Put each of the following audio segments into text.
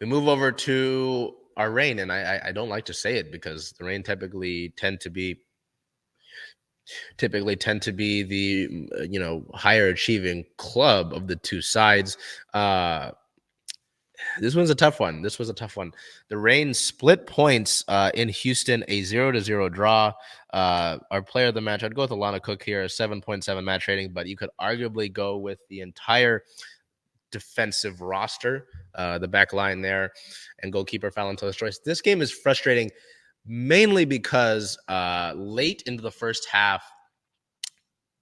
We move over to our Reign, and I don't like to say it because the Reign typically tend to be the higher achieving club of the two sides. This one's a tough one. This was a tough one. The Reign split points in Houston, a 0-0 draw. Our player of the match, I'd go with Alana Cook here, a 7.7 match rating, but you could arguably go with the entire defensive roster, the back line there, and goalkeeper Fallon Tullis-Joyce. This game is frustrating mainly because late into the first half,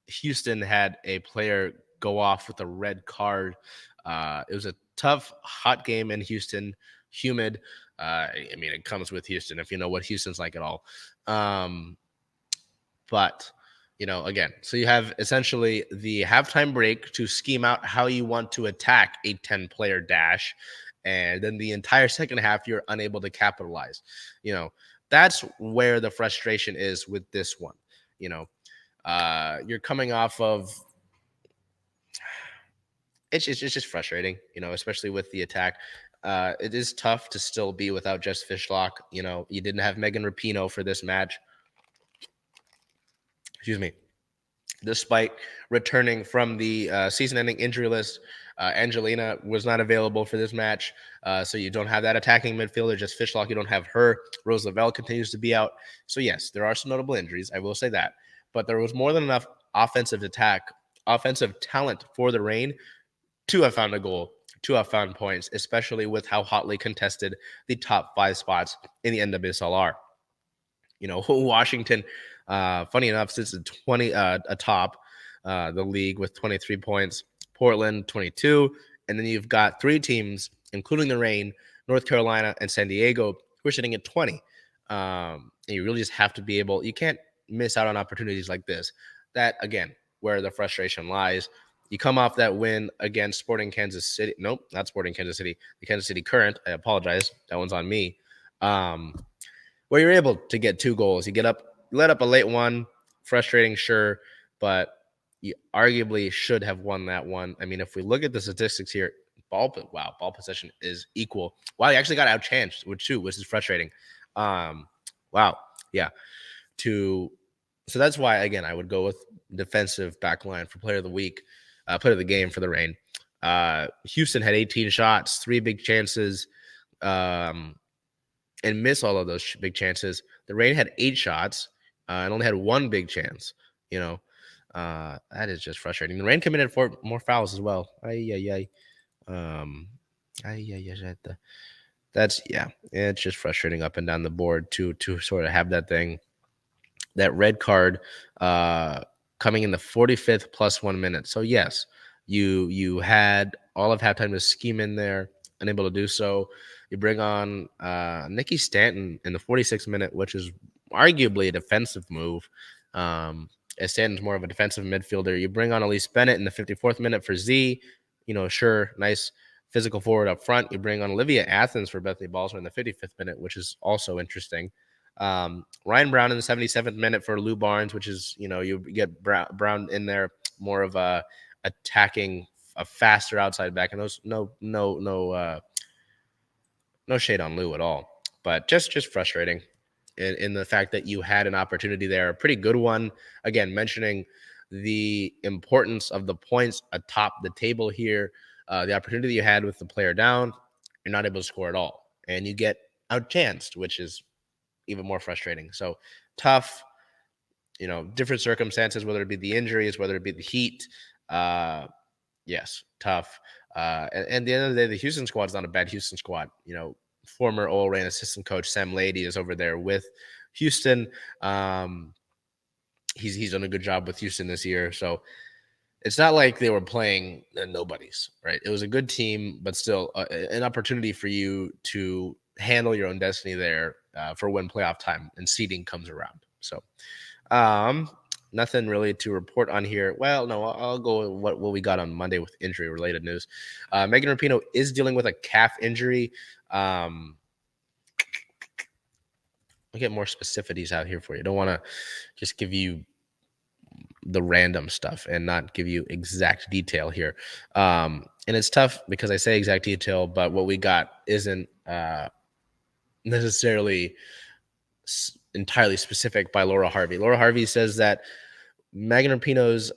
Houston had a player go off with a red card. It was a tough, hot game in Houston, humid. I mean, it comes with Houston if you know what Houston's like at all. But, again, so you have essentially the halftime break to scheme out how you want to attack a 10-player dash. And then the entire second half, you're unable to capitalize. That's where the frustration is with this one. You're coming off of it's just frustrating, especially with the attack. It is tough to still be without Jess Fishlock. You didn't have Megan Rapinoe for this match. Excuse me. Despite returning from the season-ending injury list, Angelina was not available for this match, so you don't have that attacking midfielder, just Fishlock. You don't have her. Rose Lavelle continues to be out. So, yes, there are some notable injuries. I will say that. But there was more than enough offensive talent for the Reign to have found a goal, to have found points, especially with how hotly contested the top 5 spots in the NWSL are. Washington, funny enough, sits atop the league with 23 points, Portland 22, and then you've got 3 teams, including the Reign, North Carolina, and San Diego, who are sitting at 20. And you really just have to be able, you can't miss out on opportunities like this. That, again, where the frustration lies. You come off that win against Sporting Kansas City. Nope, not Sporting Kansas City. The Kansas City Current. I apologize. That one's on me. Where you're able to get 2 goals. You let up a late one. Frustrating, sure, but you arguably should have won that one. I mean, if we look at the statistics here, ball possession is equal. Wow, you actually got outchanced with 2, which is frustrating. Wow, yeah. So that's why, again, I would go with defensive backline for player of the week. Player of the game for the Reign. Houston had 18 shots, 3 big chances, and miss all of those big chances. The Reign had 8 shots and only had 1 big chance. That is just frustrating. The Reign committed 4 more fouls as well. That's it's just frustrating up and down the board to sort of have that thing, that red card. Coming in the 45th plus 1 minute. So, yes, you had all of halftime to scheme in there, unable to do so. You bring on Nikki Stanton in the 46th minute, which is arguably a defensive move. As Stanton's more of a defensive midfielder. You bring on Elise Bennett in the 54th minute for Z. Sure, nice physical forward up front. You bring on Olivia Athens for Bethany Balser in the 55th minute, which is also interesting. Ryan Brown in the 77th minute for Lou Barnes, which is, you get Brown in there, more of a attacking, a faster outside back, and those no shade on Lou at all, but just frustrating in the fact that you had an opportunity there, a pretty good one. Again, mentioning the importance of the points atop the table here, the opportunity you had with the player down, you're not able to score at all, and you get outchanced, which is even more frustrating. So tough, different circumstances, whether it be the injuries, whether it be the heat. Yes, tough. And at the end of the day, the Houston squad is not a bad Houston squad. Former Oil Reign assistant coach Sam Lady is over there with Houston. He's done a good job with Houston this year. So it's not like they were playing nobodies, right? It was a good team, but still an opportunity for you to handle your own destiny there for when playoff time and seeding comes around. So nothing really to report on here. Well, no, I'll go with what we got on Monday with injury-related news. Megan Rapinoe is dealing with a calf injury. I'll get more specificities out here for you. I don't want to just give you the random stuff and not give you exact detail here. And it's tough because I say exact detail, but what we got isn't necessarily entirely specific by Laura Harvey. Laura Harvey says that Megan Rapinoe's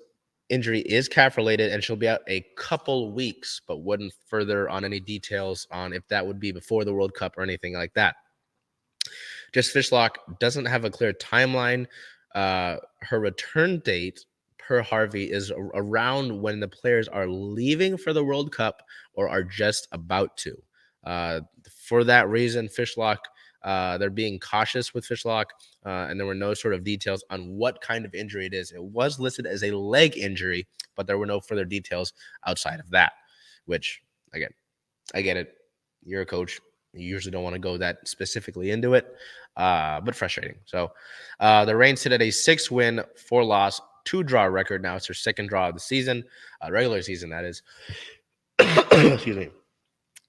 injury is calf related and she'll be out a couple weeks, but wouldn't further on any details on if that would be before the World Cup or anything like that. Just Fishlock doesn't have a clear timeline. Her return date per Harvey is around when the players are leaving for the World Cup or are just about to. For that reason, Fishlock, they're being cautious with Fishlock, and there were no sort of details on what kind of injury it is. It was listed as a leg injury, but there were no further details outside of that, which, again, I get it. You're a coach. You usually don't want to go that specifically into it, but frustrating. So the Reigns sit at a 6-win, 4-loss, 2-draw record. Now it's their second draw of the season, regular season, that is. Excuse me.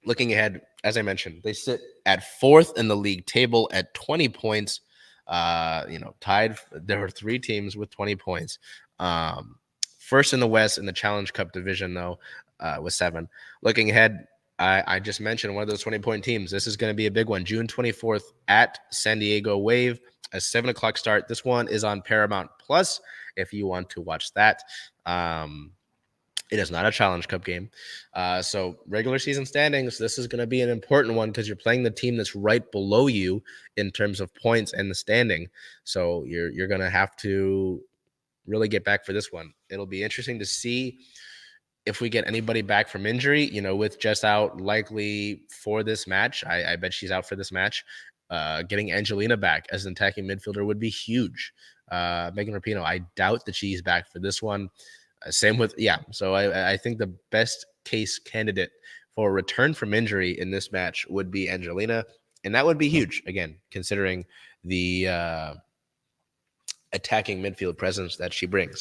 Looking ahead, as I mentioned, they sit at 4th in the league table at 20 points. Tied. There were 3 teams with 20 points. First in the West in the Challenge Cup division, though, with 7. Looking ahead, I just mentioned one of those 20-point teams. This is going to be a big one. June 24th at San Diego Wave, a 7 o'clock start. This one is on Paramount Plus if you want to watch that. It is not a Challenge Cup game. So regular season standings, this is going to be an important one because you're playing the team that's right below you in terms of points and the standing. So you're going to have to really get back for this one. It'll be interesting to see if we get anybody back from injury, with Jess out likely for this match. I bet she's out for this match. Getting Angelina back as an attacking midfielder would be huge. Megan Rapinoe, I doubt that she's back for this one. Same with, so I think the best case candidate for a return from injury in this match would be Angelina, and that would be huge, again, considering the attacking midfield presence that she brings.